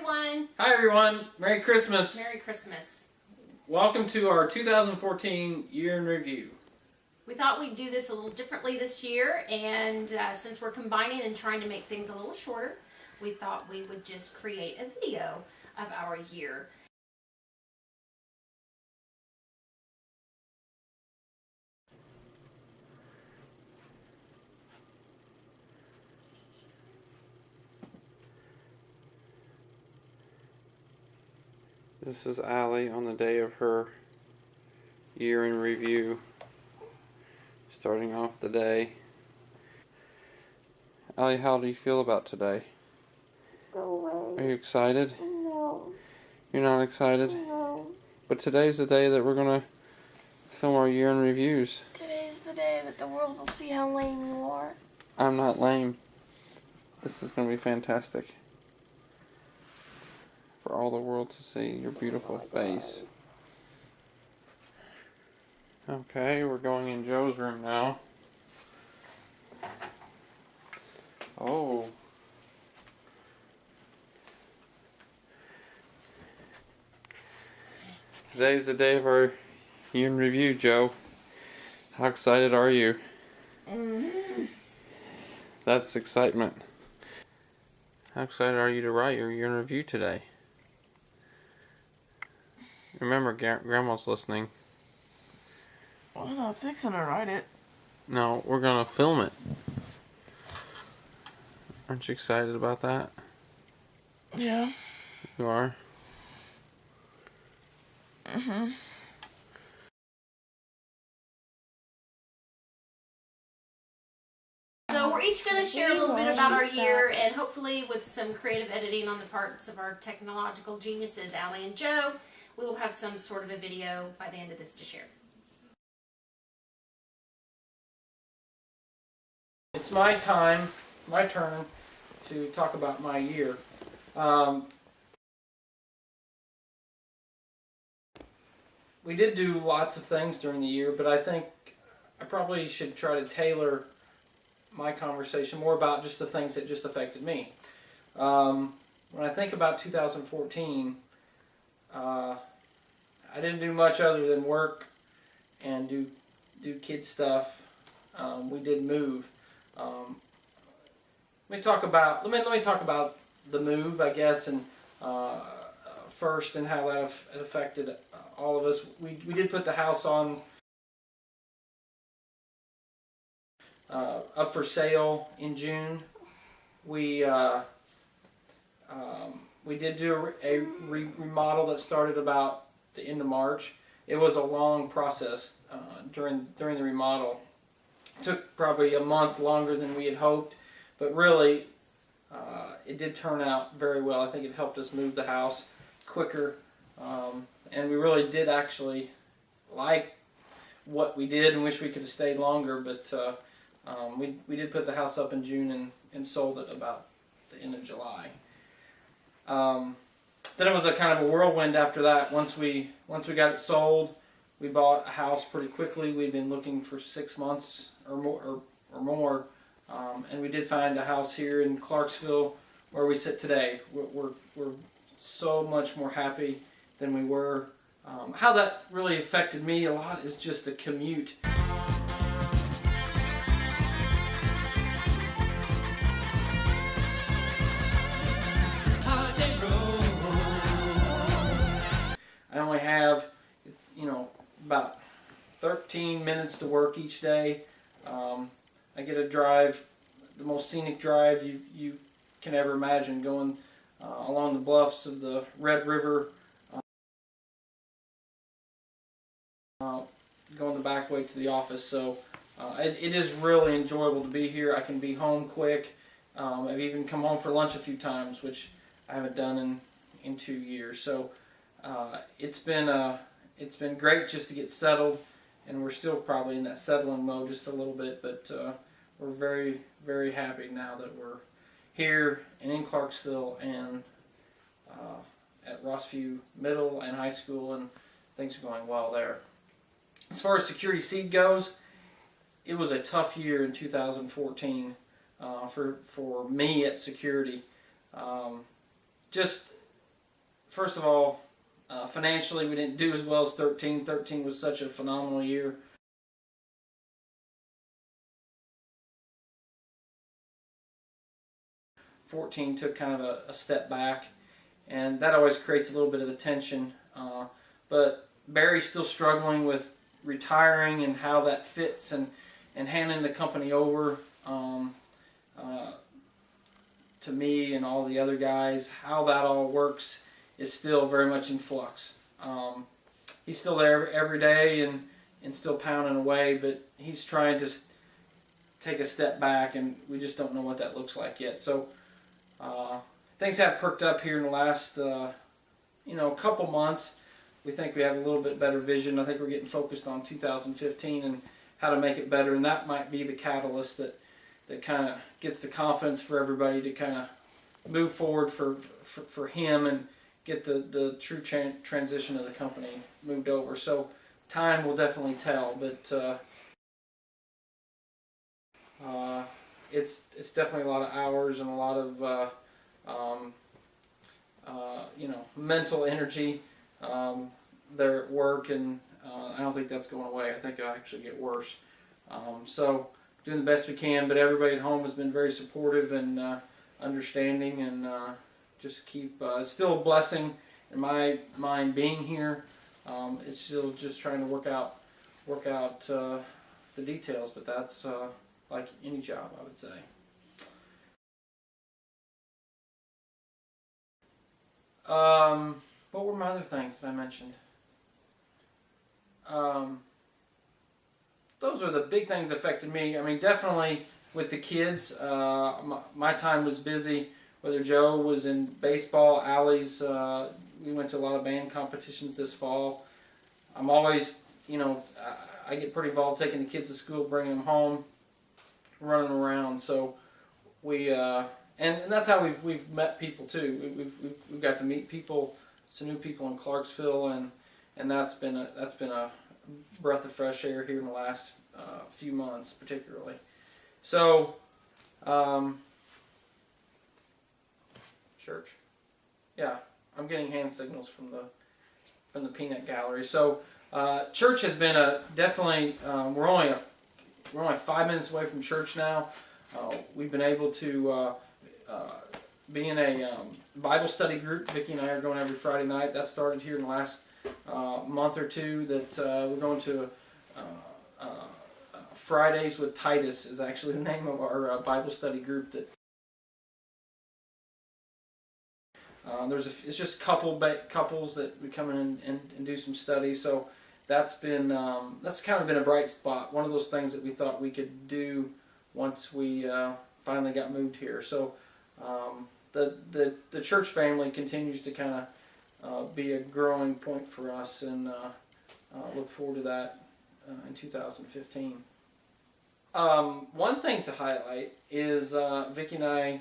everyone. Hi everyone. Merry Christmas. Merry Christmas. Welcome to our 2014 year in review. We thought we'd do this a little differently this year, and since we're combining and trying to make things a little shorter, we thought we would just create a video of our year. This is Allie on the day of her year in review. Starting off the day. Allie, how do you feel about today? Go away. Are you excited? No. You're not excited? No. But today's the day that we're gonna film our year in reviews. Today's the day that the world will see how lame you are. I'm not lame. This is gonna be fantastic. For all the world to see your beautiful face. Okay, we're going in Joe's room now. Oh. Today's the day of our year in review, Joe. How excited are you? That's excitement. How excited are you to write your year in review today? Remember, Grandma's listening. I'm not fixing to write it. No, we're gonna film it. Aren't you excited about that? Yeah. You are? So we're each going to share a little bit about our year, and hopefully with some creative editing on the parts of our technological geniuses, Allie and Joe, we will have some sort of a video by the end of this to share. It's my turn to talk about my year. We did do lots of things during the year, but I think I probably should try to tailor my conversation more about just the things that just affected me. When I think about 2014, I didn't do much other than work and do kid stuff. We did move. Let me talk about the move, I guess, and first, and how that affected all of us. We did put the house on up for sale in June. We did do a remodel that started about the end of March. It was a long process during the remodel. It took probably a month longer than we had hoped, but really it did turn out very well. I think it helped us move the house quicker, and we really did actually like what we did and wish we could have stayed longer, but we did put the house up in June and sold it about the end of July. Then it was a kind of a whirlwind after that. Once we got it sold, we bought a house pretty quickly. We'd been looking for 6 months or more, and we did find a house here in Clarksville where we sit today. We're so much more happy than we were. How that really affected me a lot is just the commute. I only have, about 13 minutes to work each day. I get to drive the most scenic drive you can ever imagine, going along the bluffs of the Red River, going the back way to the office. So it is really enjoyable to be here. I can be home quick. I've even come home for lunch a few times, which I haven't done in 2 years. So it's been great just to get settled, and we're still probably in that settling mode just a little bit, but we're very, very happy now that we're here and in Clarksville and at Rossview Middle and High School, and things are going well there. As far as Security Seed goes, it was a tough year in 2014 for me at Security. Just first of all, financially we didn't do as well as 13. 13 was such a phenomenal year. '14 took kind of a step back, and that always creates a little bit of a tension. But Barry's still struggling with retiring and how that fits, and handing the company over to me and all the other guys. How that all works is still very much in flux. He's still there every day and still pounding away, but he's trying to take a step back, and we just don't know what that looks like yet. So things have perked up here in the last couple months. We think we have a little bit better vision. I think we're getting focused on 2015 and how to make it better, and that might be the catalyst that kind of gets the confidence for everybody to kind of move forward for him and get the true transition of the company moved over. So time will definitely tell, but it's definitely a lot of hours and a lot of mental energy there at work, and I don't think that's going away. I think it'll actually get worse. So doing the best we can, but everybody at home has been very supportive and understanding, and just keep. It's still a blessing in my mind being here. It's still just trying to work out the details, but that's like any job, I would say. What were my other things that I mentioned? Those are the big things that affected me. I mean, definitely with the kids, my time was busy. Whether Joe was in baseball, Allie's, we went to a lot of band competitions this fall. I'm always, I get pretty involved taking the kids to school, bringing them home, running around. So we, and that's how we've met people too. We've got to meet people, some new people in Clarksville, and that's been a breath of fresh air here in the last few months, particularly. So, church, yeah, I'm getting hand signals from the peanut gallery. So, church has been definitely. We're only 5 minutes away from church now. We've been able to be in a Bible study group. Vicki and I are going every Friday night. That started here in the last month or two. That we're going to Fridays with Titus is actually the name of our Bible study group. That it's just couples that we come in and do some study. So that's kind of been a bright spot. One of those things that we thought we could do once we finally got moved here. So the church family continues to kind of be a growing point for us, and look forward to that in 2015. One thing to highlight is Vicki and I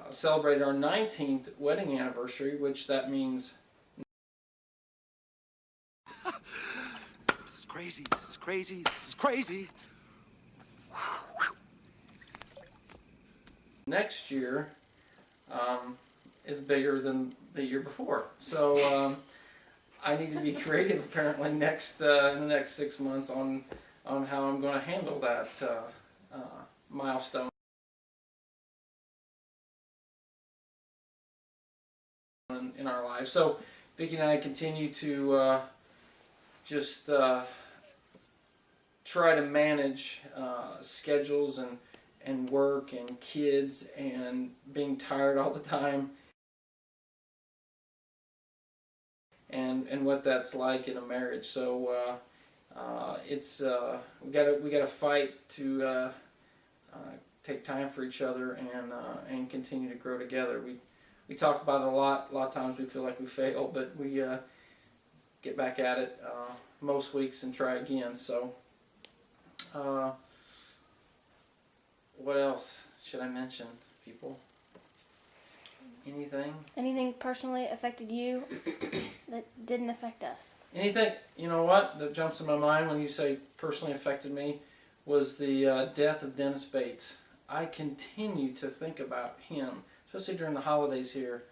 celebrated our 19th wedding anniversary, which that means. This is crazy, this is crazy, this is crazy. Next year is bigger than the year before. So I need to be creative apparently in the next 6 months on how I'm going to handle that milestone in our lives. So Vicki and I continue to just try to manage schedules and work and kids and being tired all the time, and what that's like in a marriage. So it's we gotta fight to take time for each other and continue to grow together. We talk about it a lot. A lot of times we feel like we fail, but we get back at it most weeks and try again. So. What else should I mention, people? Anything? Anything personally affected you that didn't affect us? Anything, you know what, that jumps in my mind when you say personally affected me was the death of Dennis Bates. I continue to think about him, especially during the holidays here.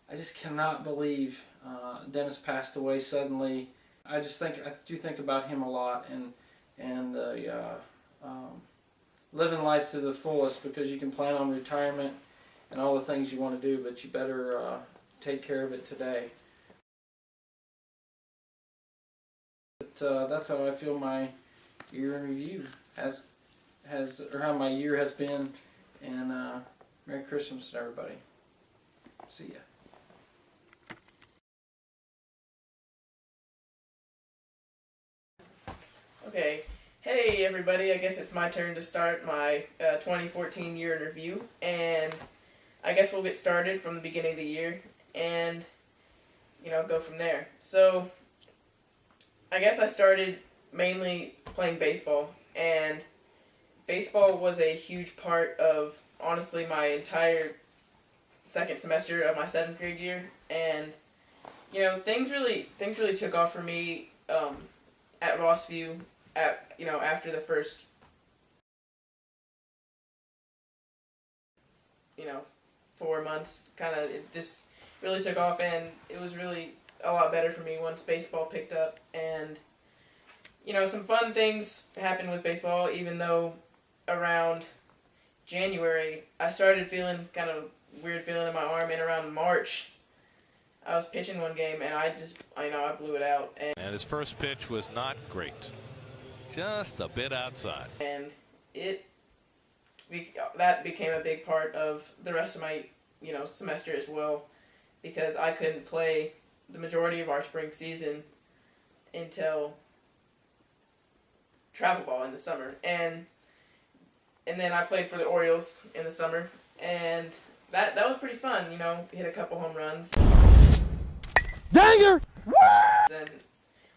I just cannot believe Dennis passed away suddenly. I do think about him a lot, and living life to the fullest, because you can plan on retirement and all the things you want to do, but you better take care of it today. But that's how I feel my year in review has or how my year has been. And Merry Christmas to everybody. See ya. Okay, hey everybody, I guess it's my turn to start my 2014 year in review, and I guess we'll get started from the beginning of the year and, go from there. So, I guess I started mainly playing baseball, and baseball was a huge part of, honestly, my entire second semester of my 7th grade year, and, things really took off for me at Rossview. After the first, 4 months, it just really took off, and it was really a lot better for me once baseball picked up. And, some fun things happened with baseball, even though around January, I started feeling kind of weird feeling in my arm, and around March, I was pitching one game, and I blew it out. And his first pitch was not great. Just a bit outside. And that became a big part of the rest of my, semester as well, because I couldn't play the majority of our spring season until travel ball in the summer. And then I played for the Orioles in the summer, and that was pretty fun, hit a couple home runs. Danger! And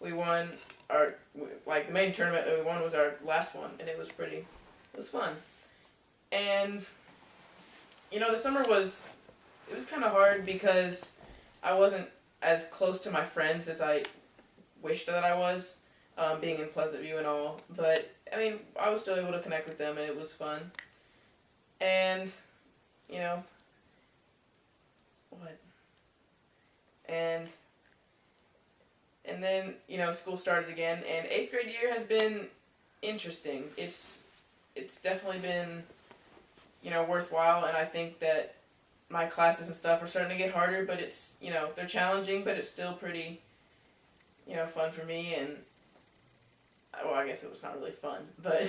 we won the main tournament that we won was our last one, and it was fun. And, the summer was kind of hard because I wasn't as close to my friends as I wished that I was, being in Pleasant View and all, but, I was still able to connect with them, and it was fun. And, And then, school started again, and 8th grade year has been interesting. It's definitely been, worthwhile, and I think that my classes and stuff are starting to get harder, but it's, they're challenging, but it's still pretty, fun for me, and, well, I guess it was not really fun, but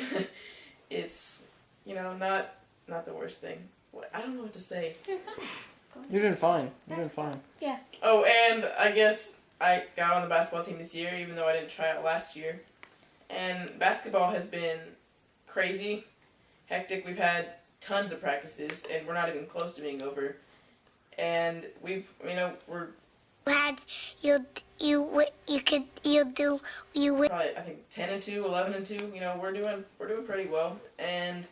it's, not the worst thing. I don't know what to say. You're doing fine. You're doing fine. Yeah. Oh, and I guess I got on the basketball team this year, even though I didn't try it last year. And basketball has been crazy, hectic. We've had tons of practices, and we're not even close to being over. And we're you'll do probably, I think, 10-2, 11-2. We're doing pretty well, and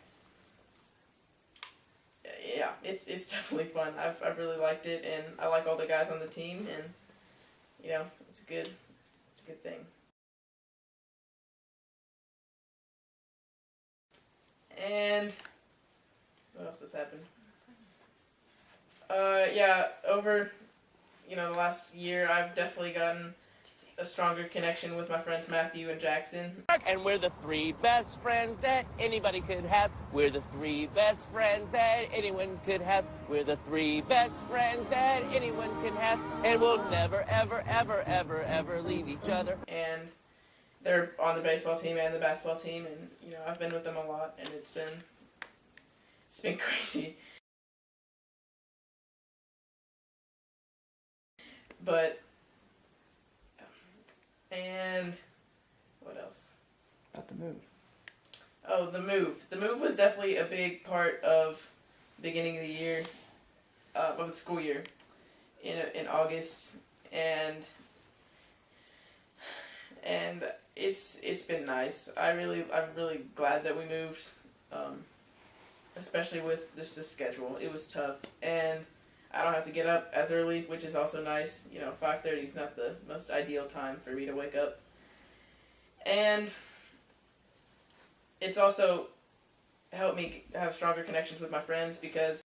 yeah, it's definitely fun. I've really liked it, and I like all the guys on the team, and it's a good thing. And what else has happened? Over the last year, I've definitely gotten a stronger connection with my friends Matthew and Jackson. And we're the 3 best friends that anybody could have. We're the 3 best friends that anyone could have. We're the 3 best friends that anyone can have. And we'll never, ever, ever, ever, ever leave each other. And they're on the baseball team and the basketball team, and I've been with them a lot, and it's been crazy. But and what else? About the move. Oh, the move. The move was definitely a big part of the beginning of the year, of the school year, in August, and it's been nice. I'm really glad that we moved, especially with the schedule. It was tough, and I don't have to get up as early, which is also nice. 5:30 is not the most ideal time for me to wake up. And it's also helped me have stronger connections with my friends, because